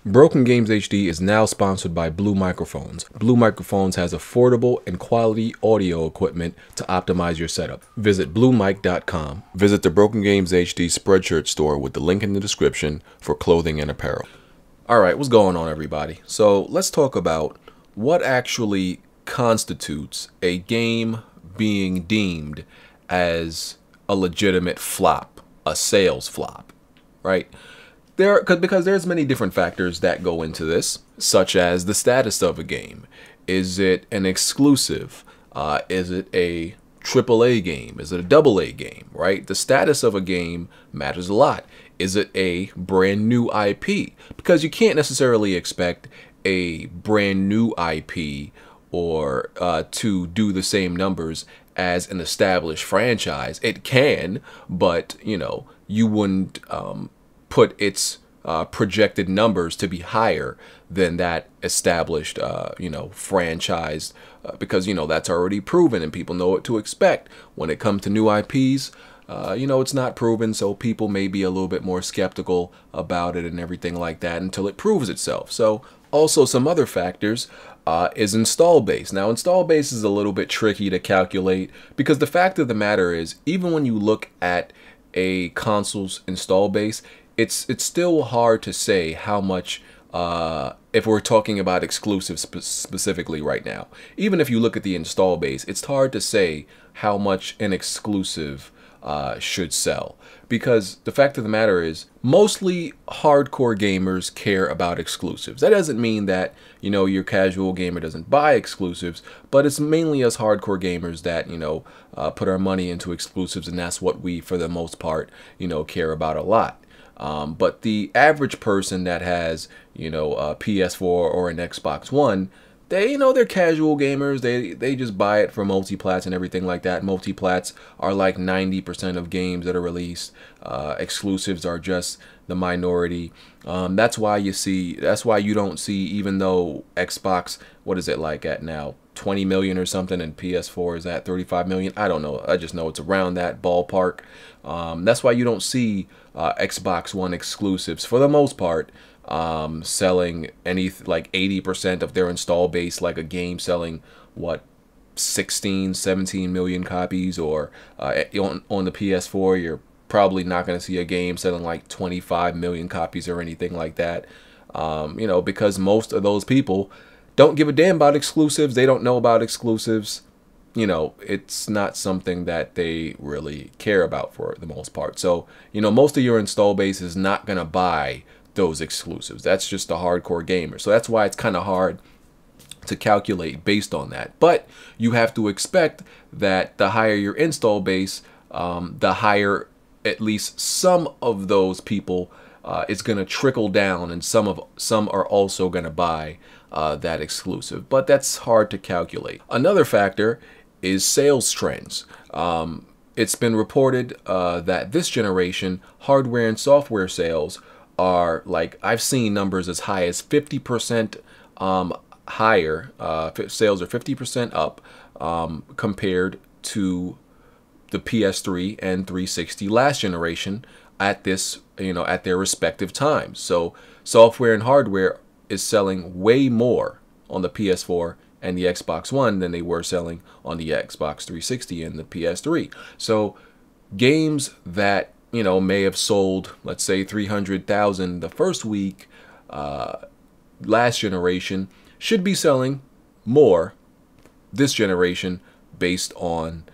Broken Games HD is now sponsored by Blue Microphones. Blue Microphones has affordable and quality audio equipment to optimize your setup. Visit bluemic.com. Visit the Broken Games HD Spreadshirt store with the link in the description for clothing and apparel. Alright, what's going on, everybody? So let's talk about what actually constitutes a game being deemed as a legitimate flop, a sales flop, right? Because there's many different factors that go into this, such as the status of a game. Is it an exclusive? Is it a AAA game? Is it a AA game, right? The status of a game matters a lot. Is it a brand new IP? Because you can't necessarily expect a brand new IP or to do the same numbers as an established franchise. It can, but you wouldn't put its projected numbers to be higher than that established franchise, because that's already proven and people know what to expect. When it comes to new IPs, it's not proven, so people may be a little bit more skeptical about it and everything like that until it proves itself. So also some other factors is install base. Now, install base is a little bit tricky to calculate, because the fact of the matter is, even when you look at a console's install base, it's still hard to say how much, if we're talking about exclusives specifically right now. Even if you look at the install base, it's hard to say how much an exclusive should sell, because the fact of the matter is, mostly hardcore gamers care about exclusives. That doesn't mean that your casual gamer doesn't buy exclusives, but it's mainly us hardcore gamers that put our money into exclusives, and that's what we, for the most part, care about a lot. But the average person that has a PS4 or an Xbox One, they're casual gamers. They just buy it for multiplats and everything like that. Multiplats are like 90% of games that are released. Exclusives are just the minority. That's why you don't see, even though Xbox, what is it like at now, 20 million or something, and PS4 is at 35 million. I don't know. I just know it's around that ballpark. That's why you don't see Xbox One exclusives, for the most part, selling like 80% of their install base, like a game selling what, 16, 17 million copies, or on the PS4 you're probably not going to see a game selling like 25 million copies or anything like that. Because most of those people don't give a damn about exclusives. They don't know about exclusives. It's not something that they really care about for the most part. So, most of your install base is not going to buy those exclusives. That's just the hardcore gamer. So that's why it's kind of hard to calculate based on that. But you have to expect that the higher your install base, the higher at least some of those people is going to trickle down, and some are also going to buy that exclusive. But that's hard to calculate. Another factor is sales trends. It's been reported that this generation hardware and software sales are, like, I've seen numbers as high as 50% higher. Sales are 50% up compared to the PS3 and 360 last generation at this, at their respective times. So software and hardware is selling way more on the PS4 and the Xbox One than they were selling on the Xbox 360 and the PS3. So games that may have sold, let's say, 300,000 the first week last generation should be selling more this generation based on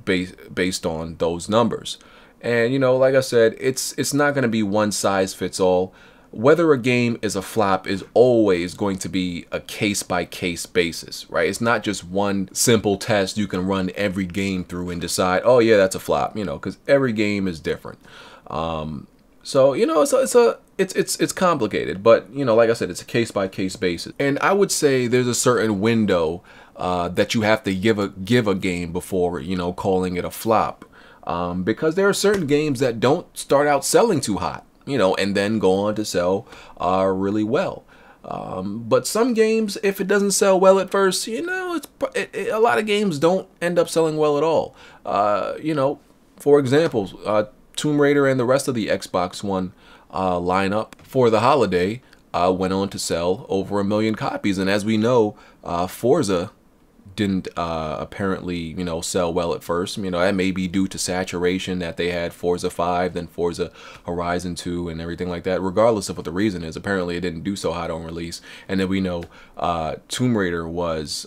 based on those numbers. And like I said, it's not going to be one size fits all. Whether a game is a flop is always going to be a case-by-case basis, right? It's not just one simple test you can run every game through and decide, oh yeah, that's a flop, because every game is different. So it's complicated, but like I said, it's a case-by-case basis. And I would say there's a certain window that you have to give a game before calling it a flop, because there are certain games that don't start out selling too hot, and then go on to sell really well. But some games, if it doesn't sell well at first, a lot of games don't end up selling well at all. For example, Tomb Raider and the rest of the Xbox One lineup for the holiday went on to sell over 1 million copies. And as we know, Forza didn't apparently, you know, sell well at first. You know, that may be due to saturation that they had Forza 5, then Forza Horizon 2 and everything like that. Regardless of what the reason is, apparently it didn't do so hot on release. And then we know Tomb Raider was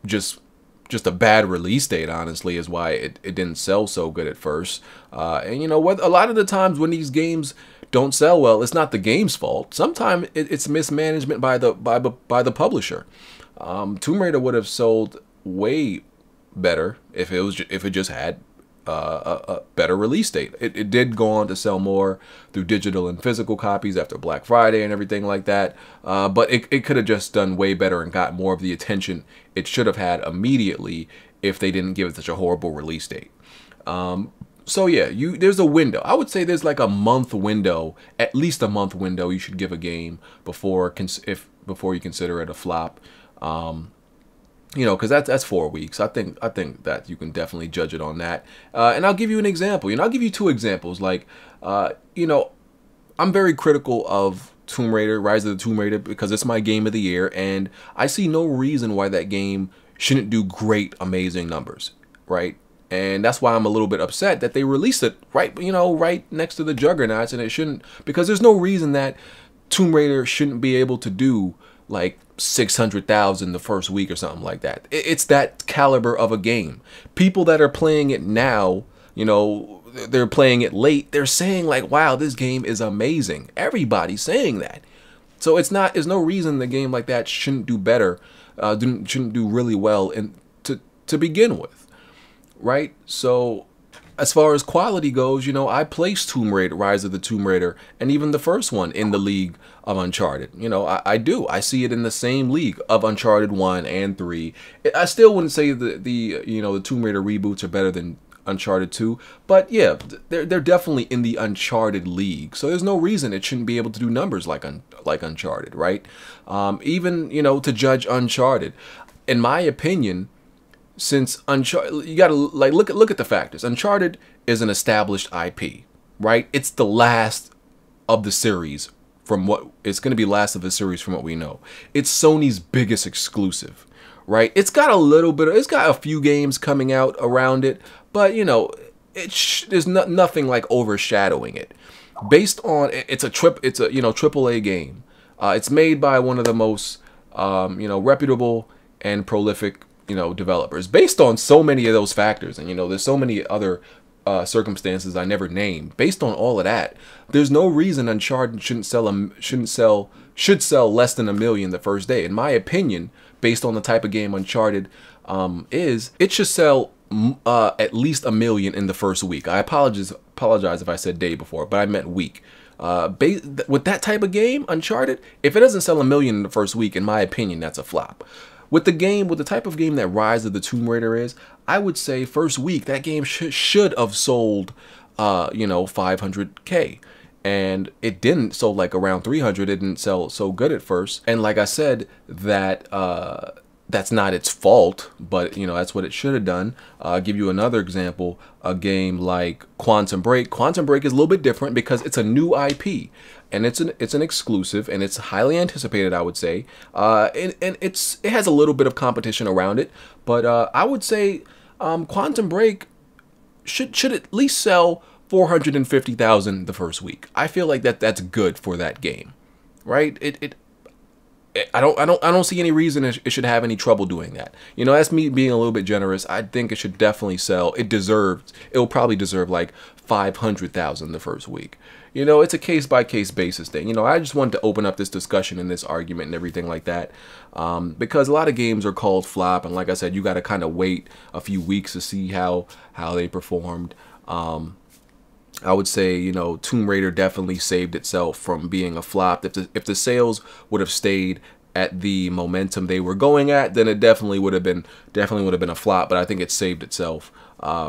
just a bad release date, honestly, is why it didn't sell so good at first. And you know what, a lot of the times when these games don't sell well, it's not the game's fault. Sometimes it's mismanagement by the publisher. Tomb Raider would have sold way better if it just had a better release date. It did go on to sell more through digital and physical copies after Black Friday and everything like that. But it could have just done way better and got more of the attention it should have had immediately if they didn't give it such a horrible release date. So yeah, there's a window. I would say there's like a month window, at least a month window you should give a game before you consider it a flop. You know, because that's 4 weeks. I think that you can definitely judge it on that. And I'll give you an example. You know, I'll give you 2 examples. Like, you know, I'm very critical of Tomb Raider, Rise of the Tomb Raider, because it's my game of the year, and I see no reason why that game shouldn't do great, amazing numbers, right? And that's why I'm a little bit upset that they released it right next to the Juggernauts, and it shouldn't, because there's no reason that Tomb Raider shouldn't be able to do like 600,000 the first week or something like that. It's that caliber of a game. People that are playing it now, you know, they're playing it late, they're saying like, wow, this game is amazing. Everybody's saying that. So there's no reason the game like that shouldn't do better, shouldn't do really well to begin with, right? So as far as quality goes, you know, I place Tomb Raider, Rise of the Tomb Raider, and even the first one in the league of Uncharted. You know, I do. I see it in the same league of Uncharted 1 and 3. I still wouldn't say the Tomb Raider reboots are better than Uncharted 2, but yeah, they're definitely in the Uncharted league. So there's no reason it shouldn't be able to do numbers like Uncharted, right? Even, you know, to judge Uncharted, in my opinion, since Uncharted, you gotta like look at the factors. Uncharted is an established IP, right? It's the last of the series from what it's going to be last of the series from what we know. It's Sony's biggest exclusive, right? It's got a few games coming out around it, but you know, there's nothing like overshadowing it. Based on it's a AAA game. It's made by one of the most reputable and prolific developers, based on so many of those factors. And there's so many other circumstances I never named. Based on all of that, there's no reason Uncharted should sell less than 1 million the first day. In my opinion, based on the type of game Uncharted it should sell at least 1 million in the first week. I apologize if I said day before, but I meant week. With that type of game, Uncharted, if it doesn't sell 1 million in the first week, in my opinion, that's a flop. With the type of game that Rise of the Tomb Raider is, I would say first week that game should have sold 500K, and it didn't. So like around 300, it didn't sell so good at first. And like I said, that's not its fault, but that's what it should have done. I'll give you another example. A game like Quantum Break. Quantum Break is a little bit different because it's a new IP, and it's an exclusive, and it's highly anticipated, I would say. And it has a little bit of competition around it, but I would say Quantum Break should at least sell 450,000 the first week. I feel like that's good for that game, right? I don't see any reason it should have any trouble doing that. That's me being a little bit generous. I think it should definitely sell. It'll probably deserve like 500,000 the first week. It's a case-by-case basis thing. I just wanted to open up this discussion and this argument and everything like that, because a lot of games are called flop, and like I said, you got to kind of wait a few weeks to see how they performed. I would say, Tomb Raider definitely saved itself from being a flop. If the sales would have stayed at the momentum they were going at, then it definitely would have been a flop. But I think it saved itself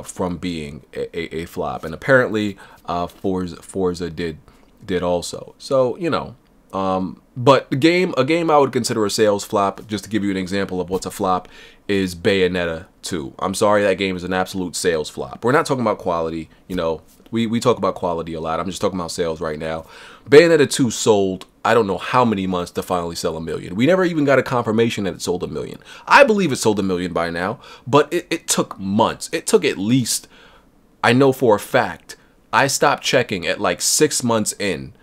from being a flop. And apparently, Forza did also. So but a game I would consider a sales flop, just to give you an example of what's a flop, is Bayonetta 2. I'm sorry, that game is an absolute sales flop. We're not talking about quality, We talk about quality a lot. I'm just talking about sales right now. Bayonetta 2 sold, I don't know how many months to finally sell 1 million. We never even got a confirmation that it sold 1 million. I believe it sold 1 million by now, but it took months. It took at least, I know for a fact, I stopped checking at like 6 months in,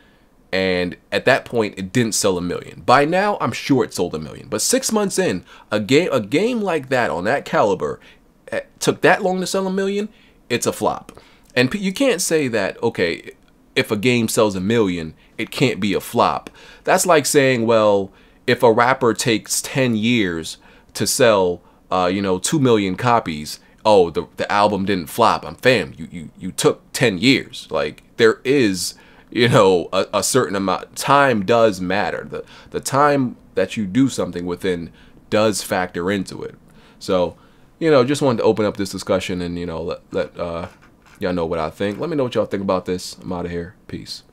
and at that point it didn't sell 1 million. By now I'm sure it sold 1 million, but 6 months in, a game like that on that caliber took that long to sell 1 million. It's a flop. And you can't say that, okay, if a game sells 1 million, it can't be a flop. That's like saying, well, if a rapper takes 10 years to sell 2 million copies, oh, the album didn't flop. Fam, you took 10 years. Like, there is, a certain amount. Time does matter. The time that you do something within does factor into it. So, just wanted to open up this discussion and, let y'all know what I think. Let me know what y'all think about this. I'm out of here. Peace.